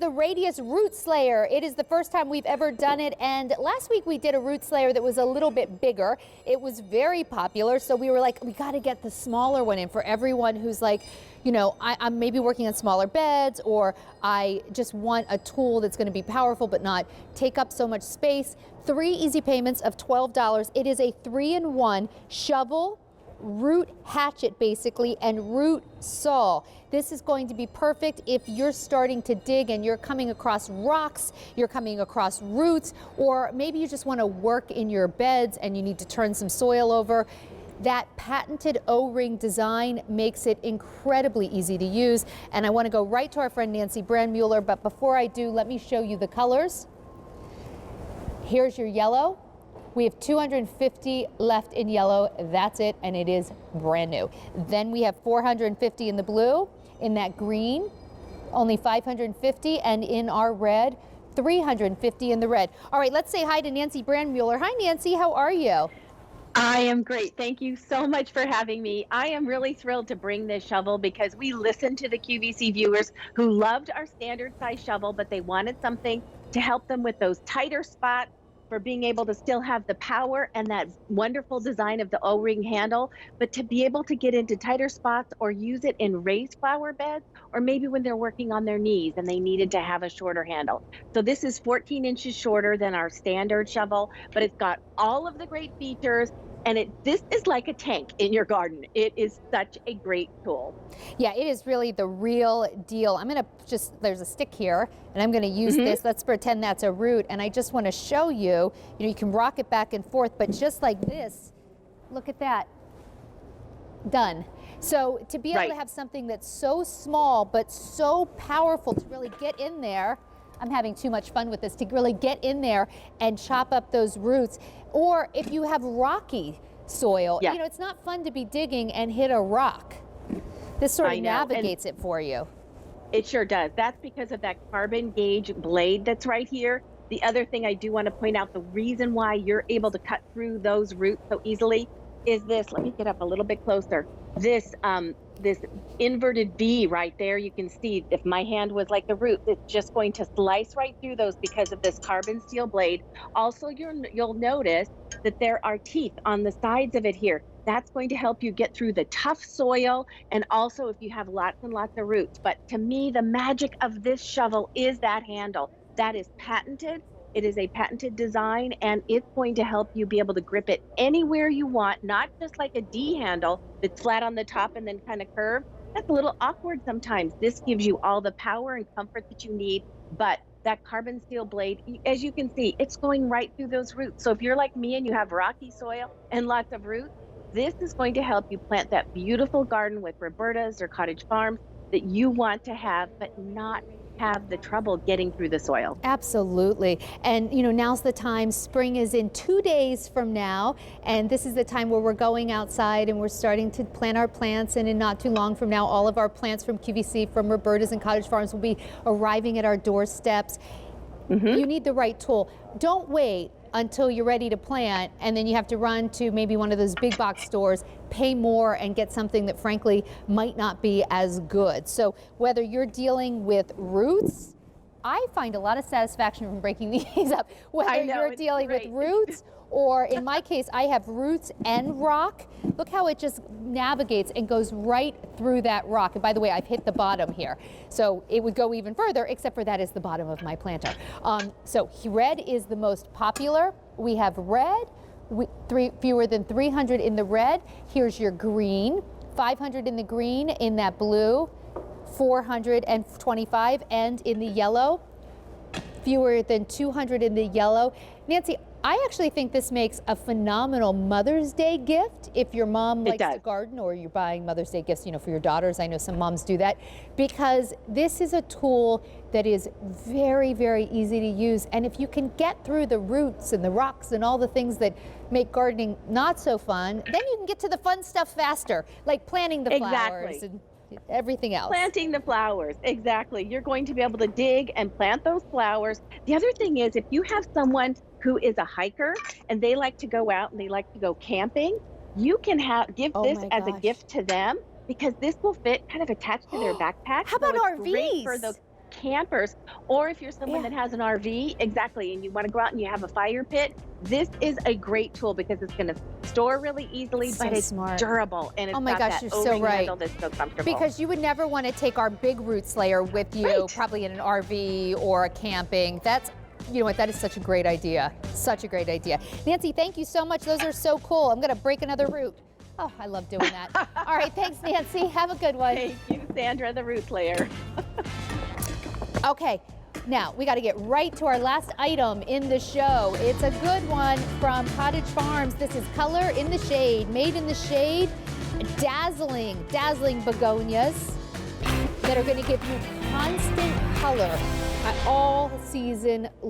the Radius Root Slayer. It is the first time we've ever done it, and last week we did a root slayer that was a little bit bigger. It was very popular, so we were like, we got to get the smaller one in for everyone who's like, you know, I'm maybe working on smaller beds, or I just want a tool that's going to be powerful but not take up so much space. 3 easy payments of $12. It is a 3-in-1 shovel, root hatchet basically, and root saw. This is going to be perfect if you're starting to dig and you're coming across rocks, you're coming across roots, or maybe you just want to work in your beds and you need to turn some soil over. That patented O-ring design makes it incredibly easy to use. And I want to go right to our friend Nancy Brandmueller, but before I do, let me show you the colors. Here's your yellow. We have 250 left in yellow. That's it, and it is brand new. Then we have 450 in the blue, in that green, only 550, and in our red, 350 in the red. All right, let's say hi to Nancy Brandmueller. Hi, Nancy, how are you? I am great. Thank you so much for having me. I am really thrilled to bring this shovel because we listened to the QVC viewers who loved our standard size shovel, but they wanted something to help them with those tighter spots, for being able to still have the power and that wonderful design of the O-ring handle, but to be able to get into tighter spots or use it in raised flower beds, or maybe when they're working on their knees and they needed to have a shorter handle. So this is 14 inches shorter than our standard shovel, but it's got all of the great features. And this is like a tank in your garden. It is such a great tool. Yeah, it is really the real deal. I'm going to there's a stick here, and I'm going to use this. Let's pretend that's a root. And I just want to show you, you can rock it back and forth, but just like this, look at that. Done. So to be able to have something that's so small, but so powerful to really get in there, I'm having too much fun with this, to really get in there and chop up those roots. Or if you have rocky soil, you know, it's not fun to be digging and hit a rock. This sort of navigates it for you. It sure does. That's because of that carbon gauge blade that's right here. The other thing I do want to point out, the reason why you're able to cut through those roots so easily is this. Let me get up a little bit closer. This inverted V right there, you can see if my hand was like the root, it's just going to slice right through those because of this carbon steel blade. Also, you'll notice that there are teeth on the sides of it here. That's going to help you get through the tough soil, and also if you have lots and lots of roots. But to me, the magic of this shovel is that handle. That is patented. It is a patented design, and it's going to help you be able to grip it anywhere you want, not just like a D handle that's flat on the top and then kind of curved. That's a little awkward sometimes. This gives you all the power and comfort that you need, but that carbon steel blade, as you can see, it's going right through those roots. So if you're like me and you have rocky soil and lots of roots, this is going to help you plant that beautiful garden with Robertas or cottage farms that you want to have, but not have the trouble getting through the soil. Absolutely. And you know, now's the time. Spring is in 2 days from now, and this is the time where we're going outside and we're starting to plant our plants, and in not too long from now, all of our plants from QVC, from Roberta's and cottage farms, will be arriving at our doorsteps. You need the right tool. Don't wait until you're ready to plant and then you have to run to maybe one of those big box stores, pay more, and get something that frankly might not be as good. So whether you're dealing with roots, I find a lot of satisfaction from breaking these up. Whether you're dealing with roots, or in my case, I have roots and rock. Look how it just navigates and goes right through that rock. And by the way, I've hit the bottom here. So it would go even further, except for that is the bottom of my planter. So red is the most popular. We have red, fewer than 300 in the red. Here's your green, 500 in the green, in that blue, 425, and in the yellow, fewer than 200 in the yellow. Nancy, I actually think this makes a phenomenal Mother's Day gift if your mom likes to garden, or you're buying Mother's Day gifts, you know, for your daughters. I know some moms do that, because this is a tool that is very, very easy to use. And if you can get through the roots and the rocks and all the things that make gardening not so fun, then you can get to the fun stuff faster, like planting the flowers and everything else. Planting the flowers, exactly. You're going to be able to dig and plant those flowers. The other thing is, if you have someone who is a hiker and they like to go out and they like to go camping, you can give this as a gift to them, because this will fit kind of attached to their backpack. How about RVs? campers, or if you're someone Yeah. that has an RV, exactly, and you want to go out and you have a fire pit, this is a great tool because it's going to store really easily, So but it's smart. durable and it's Oh my got gosh, that you're so O-ring right. handle that's so comfortable. Because you would never want to take our big root slayer with you, Right. probably in an RV or a camping. That's, you know what, that is such a great idea. Such a great idea. Nancy, thank you so much. Those are so cool. I'm going to break another root. Oh, I love doing that. All right, thanks, Nancy. Have a good one. Thank you, Sandra, the root slayer. Okay, now we got to get right to our last item in the show. It's a good one from Cottage Farms. This is Color in the Shade, made in the shade, dazzling, dazzling begonias that are going to give you constant color all season long.